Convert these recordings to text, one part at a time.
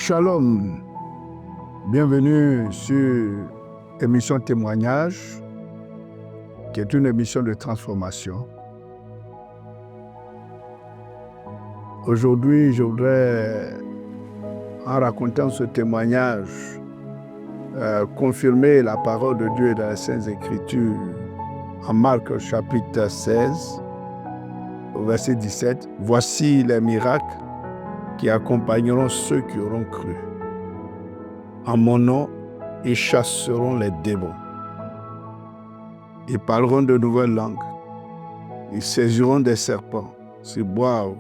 Shalom, bienvenue sur l'émission Témoignage, qui est une émission de transformation. Aujourd'hui, je voudrais, en racontant ce témoignage, confirmer la parole de Dieu dans les Saintes Écritures en Marc chapitre 16, au verset 17. « Voici les miracles qui accompagneront ceux qui auront cru. En mon nom, ils chasseront les démons. Ils parleront de nouvelles langues. Ils saisiront des serpents. S'ils boivent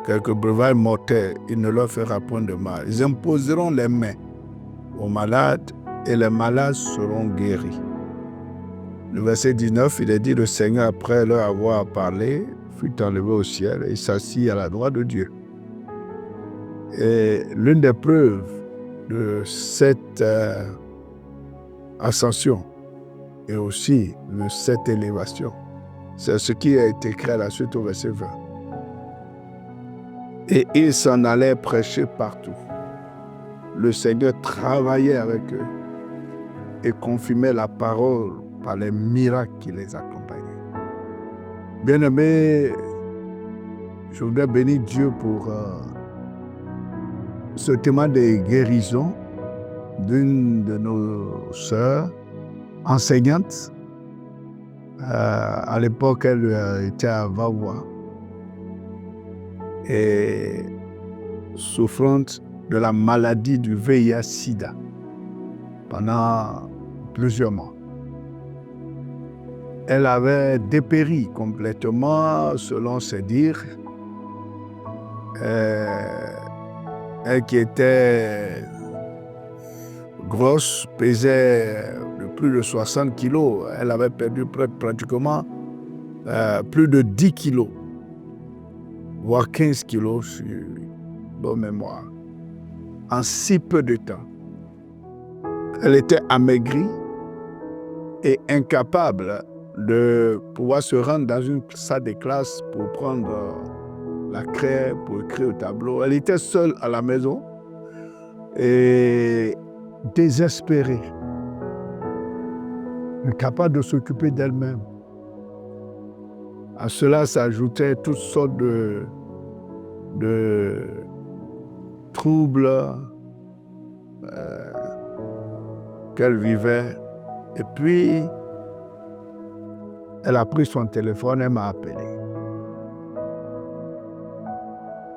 quelques breuvages mortels, il ne leur fera point de mal. Ils imposeront les mains aux malades et les malades seront guéris. » Le verset 19, il est dit, le Seigneur, après leur avoir parlé, fut enlevé au ciel et s'assit à la droite de Dieu. Et l'une des preuves de cette ascension et aussi de cette élévation, c'est ce qui a été écrit à la suite au verset 20. Et ils s'en allaient prêcher partout. Le Seigneur travaillait avec eux et confirmait la parole par les miracles qui les accompagnaient. Bien-aimés, je voudrais bénir Dieu pour ce témoin de guérison d'une de nos sœurs enseignantes. À l'époque, elle était à Vavois et souffrante de la maladie du VIH-Sida pendant plusieurs mois. Elle avait dépéri complètement, selon ses dires. Elle qui était grosse, pesait de plus de 60 kilos. Elle avait perdu pratiquement plus de 10 kilos, voire 15 kilos sur bonne mémoire, en si peu de temps. Elle était amaigrie et incapable de pouvoir se rendre dans une salle de classe pour prendre la craie, pour écrire au tableau. Elle était seule à la maison et désespérée, incapable de s'occuper d'elle-même. À cela s'ajoutaient toutes sortes de troubles qu'elle vivait. Et puis, elle a pris son téléphone, elle m'a appelé.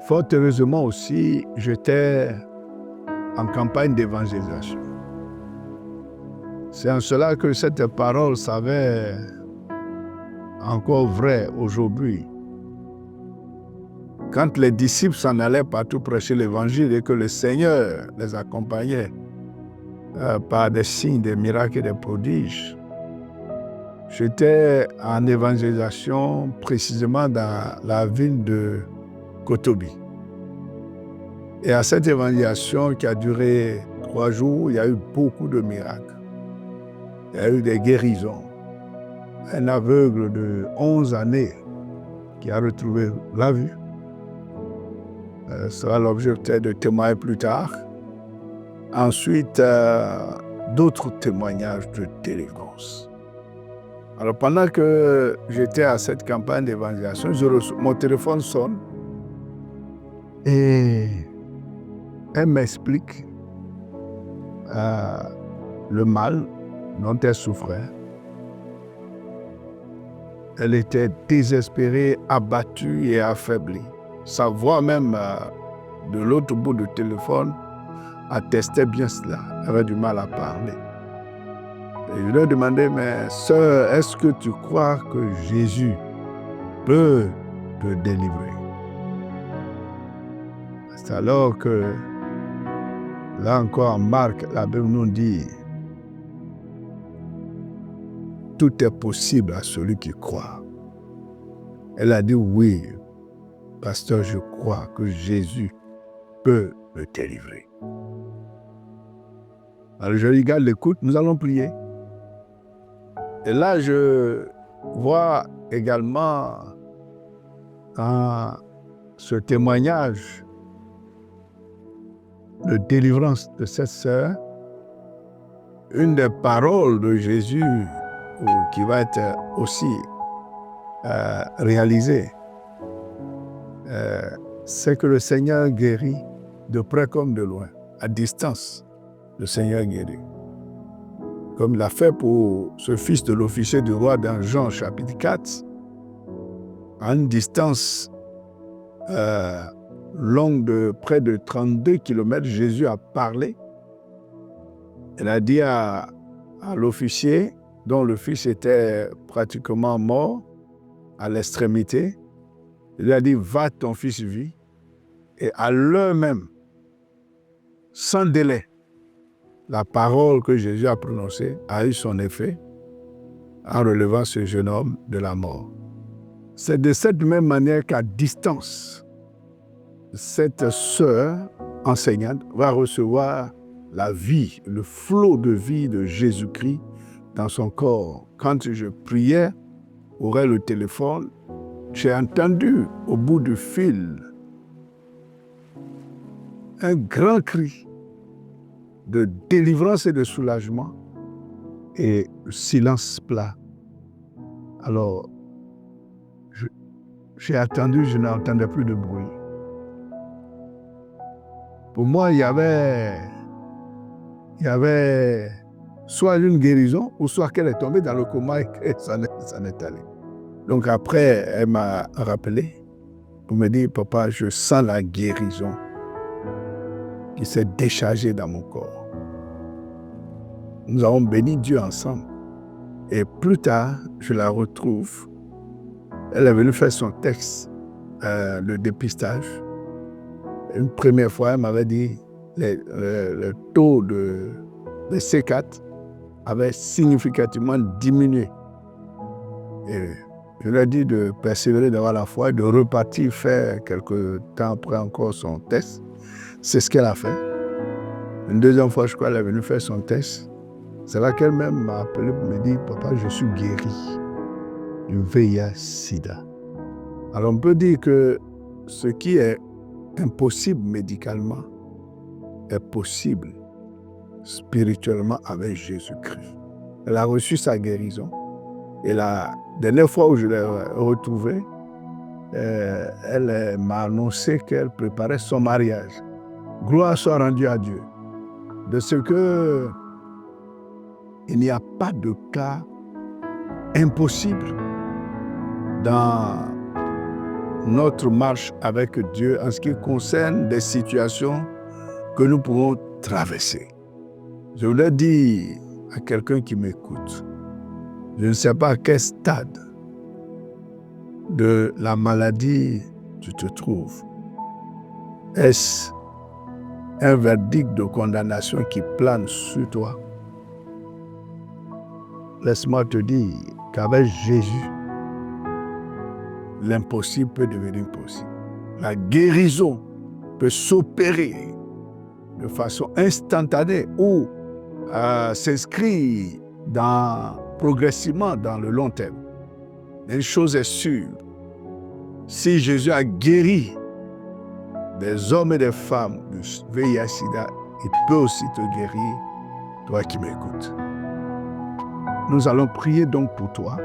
Fort heureusement aussi, j'étais en campagne d'évangélisation. C'est en cela que cette parole s'avère encore vraie aujourd'hui. Quand les disciples s'en allaient partout prêcher l'évangile et que le Seigneur les accompagnait par des signes, des miracles et des prodiges, j'étais en évangélisation précisément dans la ville de Kotobi. Et à cette évangélisation qui a duré 3 jours, il y a eu beaucoup de miracles. Il y a eu des guérisons. Un aveugle de 11 années qui a retrouvé la vue. Ce sera l'objet peut-être de témoigner plus tard. Ensuite, d'autres témoignages de délivrance. Alors pendant que j'étais à cette campagne d'évangélisation, mon téléphone sonne et elle m'explique le mal dont elle souffrait. Elle était désespérée, abattue et affaiblie. Sa voix même de l'autre bout du téléphone attestait bien cela. Elle avait du mal à parler. Et je lui ai demandé, mais sœur, est-ce que tu crois que Jésus peut te délivrer? C'est alors que, là encore, Marc, la Bible nous dit, tout est possible à celui qui croit. Elle a dit, oui, pasteur, je crois que Jésus peut me délivrer. Alors je regarde l'écoute, nous allons prier. Et là, je vois également dans ce témoignage de délivrance de cette sœur, une des paroles de Jésus qui va être aussi réalisée, c'est que le Seigneur guérit de près comme de loin, à distance. Le Seigneur guérit. Comme il l'a fait pour ce fils de l'officier du roi dans Jean chapitre 4, à une distance longue de près de 32 km, Jésus a parlé. Il a dit à l'officier, dont le fils était pratiquement mort, à l'extrémité, il lui a dit, va, ton fils vit. Et à l'heure même, sans délai, la parole que Jésus a prononcée a eu son effet en relevant ce jeune homme de la mort. C'est de cette même manière qu'à distance, cette sœur enseignante va recevoir la vie, le flot de vie de Jésus-Christ dans son corps. Quand je priais, aurait le téléphone, j'ai entendu au bout du fil un grand cri de délivrance et de soulagement et silence plat. Alors, j'ai attendu, je n'entendais plus de bruit. Pour moi, il y avait soit une guérison ou soit qu'elle est tombée dans le coma et que ça est allé. Donc après, elle m'a rappelé pour me dire, papa, je sens la guérison qui s'est déchargée dans mon corps. Nous avons béni Dieu ensemble. Et plus tard, je la retrouve. Elle est venue faire son texte, le dépistage. Une première fois, elle m'avait dit le taux de C4 avait significativement diminué. Et je lui ai dit de persévérer d'avoir la foi et de repartir faire quelques temps après encore son test. C'est ce qu'elle a fait. Une deuxième fois, je crois, elle est venue faire son test. C'est là qu'elle-même m'a appelé pour me dire, papa, je suis guéri du VIH-Sida. Alors on peut dire que ce qui est impossible médicalement est possible spirituellement avec Jésus-Christ. Elle a reçu sa guérison. Et la dernière fois où je l'ai retrouvée, elle m'a annoncé qu'elle préparait son mariage. Gloire soit rendue à Dieu. De ce que il n'y a pas de cas impossible dans notre marche avec Dieu en ce qui concerne des situations que nous pouvons traverser. Je voulais dire à quelqu'un qui m'écoute, je ne sais pas à quel stade de la maladie tu te trouves. Est-ce un verdict de condamnation qui plane sur toi? Laisse-moi te dire qu'avec Jésus, l'impossible peut devenir possible. La guérison peut s'opérer de façon instantanée ou s'inscrire progressivement dans le long terme. Une chose est sûre, si Jésus a guéri des hommes et des femmes du VIH-Sida, il peut aussi te guérir, toi qui m'écoutes. Nous allons prier donc pour toi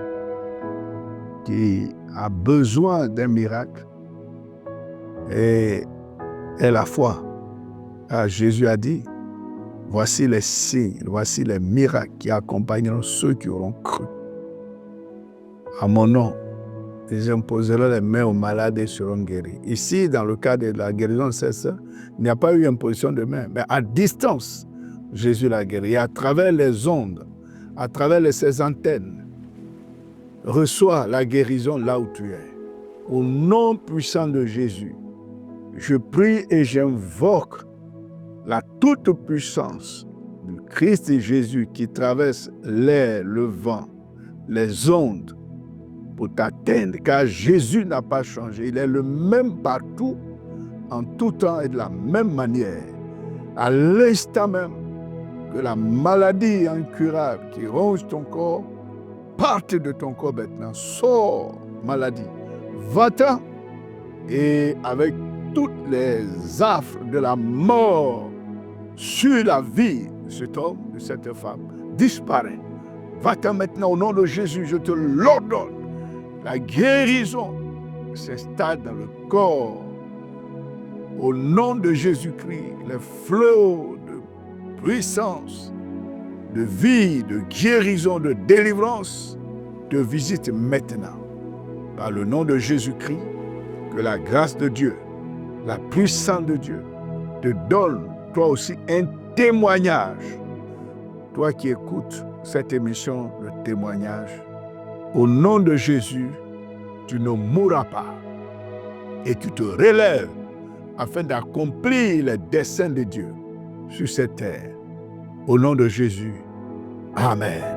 qui a besoin d'un miracle et la foi. Jésus a dit, voici les signes, voici les miracles qui accompagneront ceux qui auront cru. À mon nom, ils imposeront les mains aux malades et seront guéris. Ici, dans le cas de la guérison de cette sœur, il n'y a pas eu imposition de main, mais à distance, Jésus l'a guéri. Et à travers les ondes, à travers ses antennes, reçois la guérison là où tu es. Au nom puissant de Jésus, je prie et j'invoque la toute-puissance du Christ et Jésus qui traverse l'air, le vent, les ondes pour t'atteindre, car Jésus n'a pas changé. Il est le même partout, en tout temps et de la même manière. À l'instant même que la maladie incurable qui ronge ton corps parte de ton corps maintenant. Sors, maladie. Va-t'en et avec toutes les affres de la mort sur la vie de cet homme, de cette femme, disparaît. Va-t'en maintenant au nom de Jésus, je te l'ordonne. La guérison s'installe dans le corps. Au nom de Jésus-Christ, les flots de puissance, de vie, de guérison, de délivrance te visitent maintenant. Par le nom de Jésus-Christ, que la grâce de Dieu, la puissance de Dieu te donne, toi aussi, un témoignage. Toi qui écoutes cette émission, le témoignage, au nom de Jésus, tu ne mourras pas et tu te relèves afin d'accomplir les desseins de Dieu sur cette terre. Au nom de Jésus, Amen.